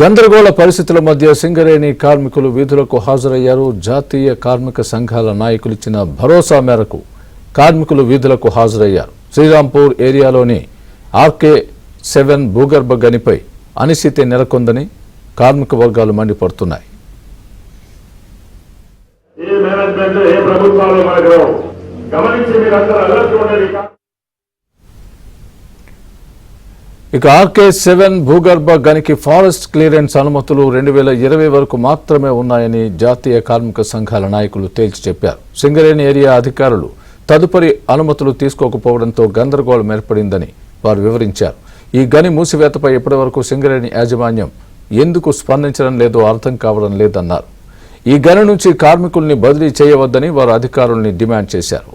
గందరగోళ పరిస్థితుల మధ్య సింగరేణి కార్మికులు వీధులకు హాజరయ్యారు. జాతీయ కార్మిక సంఘాల నాయకులు ఇచ్చిన భరోసా మేరకు కార్మికులు వీధులకు హాజరయ్యారు. శ్రీరాంపూర్ ఏరియాలోని RK7 భూగర్భ గనిపై అనిశ్చితి నెలకొందని కార్మిక వర్గాలు మండిపడుతున్నాయి. ఇక RK7 భూగర్భ గనికి ఫారెస్ట్ క్లియరెన్స్ అనుమతులు 2020 వరకు మాత్రమే ఉన్నాయని జాతీయ కార్మిక సంఘాల నాయకులు తేల్చి చెప్పారు. సింగరేణి ఏరియా అధికారులు తదుపరి అనుమతులు తీసుకోకపోవడంతో గందరగోళం ఏర్పడిందని వారు వివరించారు. ఈ గని మూసివేతపై ఇప్పటివరకు సింగరేణి యాజమాన్యం ఎందుకు స్పందించడం లేదో అర్థం కావడం లేదన్నారు. ఈ గని నుంచి కార్మికుల్ని బదిలీ చేయవద్దని వారు అధికారుల్ని డిమాండ్ చేశారు.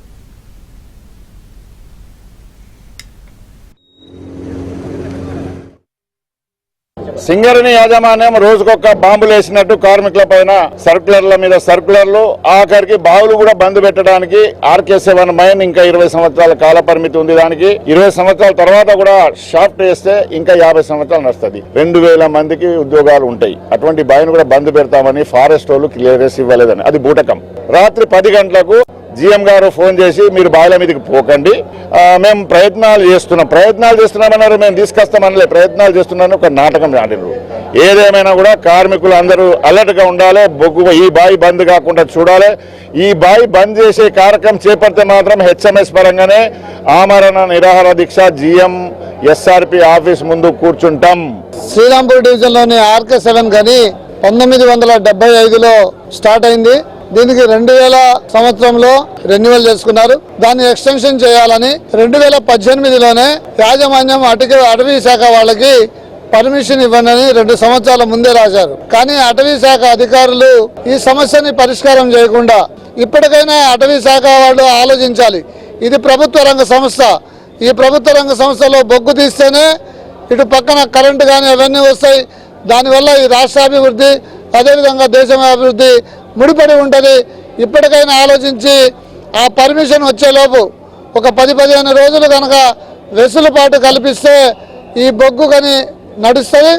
సింగరేణి యాజమాన్యం రోజుకొక బాంబులు వేసినట్టు కార్మికుల పైన సర్కులర్ల మీద సర్కులర్లు, ఆఖరికి బావులు కూడా బంద్ పెట్టడానికి RK7 మైన్ ఇంకా 20 సంవత్సరాల కాల పరిమితి ఉంది. దానికి 20 సంవత్సరాల తర్వాత కూడా షాఫ్ట్ వేస్తే ఇంకా 50 సంవత్సరాలు నడుస్తుంది. 2000 మందికి ఉద్యోగాలు ఉంటాయి. అటువంటి బావిని కూడా బంద్ పెడతామని ఫారెస్ట్ వాళ్ళు క్లియరెన్స్ ఇవ్వలేదని, అది బూటకం. రాత్రి 10 గంటలకు GM గారు ఫోన్ చేసి మీరు బావిల మీదకి పోకండి, మేము ప్రయత్నాలు చేస్తున్నామన్నారు. మేము తీసుకొస్తామనలే, ప్రయత్నాలు చేస్తున్నాను ఒక నాటకం ఆడినారు. ఏదేమైనా కూడా కార్మికులు అందరూ అలర్ట్ గా ఉండాలి. ఈ బావి బంద్ కాకుండా చూడాలి. ఈ బావి బంద్ చేసే కార్యక్రమం చేపడితే మాత్రం HMS పరంగానే ఆమరణ నిరాహార దీక్ష GM SRP ఆఫీస్ ముందు కూర్చుంటాం. శ్రీరాంపూర్ డివిజన్ లోని RK7 గని 1975లో స్టార్ట్ అయింది. దీనికి 2000 సంవత్సరంలో రెన్యువల్ చేసుకున్నారు. దాన్ని ఎక్స్టెన్షన్ చేయాలని 2018లోనే యాజమాన్యం అటవీ శాఖ వాళ్ళకి పర్మిషన్ ఇవ్వనని 2 సంవత్సరాల ముందే రాశారు. కానీ అటవీ శాఖ అధికారులు ఈ సమస్యని పరిష్కారం చేయకుండా ఇప్పటికైనా అటవీ శాఖ వాళ్ళు ఆలోచించాలి. ఇది ప్రభుత్వ రంగ సంస్థ. ఈ ప్రభుత్వ రంగ సంస్థలో బొగ్గు తీస్తేనే ఇటు పక్కన కరెంటు కానీ అవన్నీ వస్తాయి. దానివల్ల ఈ రాష్ట్రాభివృద్ధి అదేవిధంగా దేశం అభివృద్ధి ముడిపడి ఉంటుంది. ఇప్పటికైనా ఆలోచించి ఆ పర్మిషన్ వచ్చేలోపు ఒక 10-15 రోజులు కనుక వెసులుబాటు కల్పిస్తే ఈ బొగ్గు కానీ నడుస్తుంది.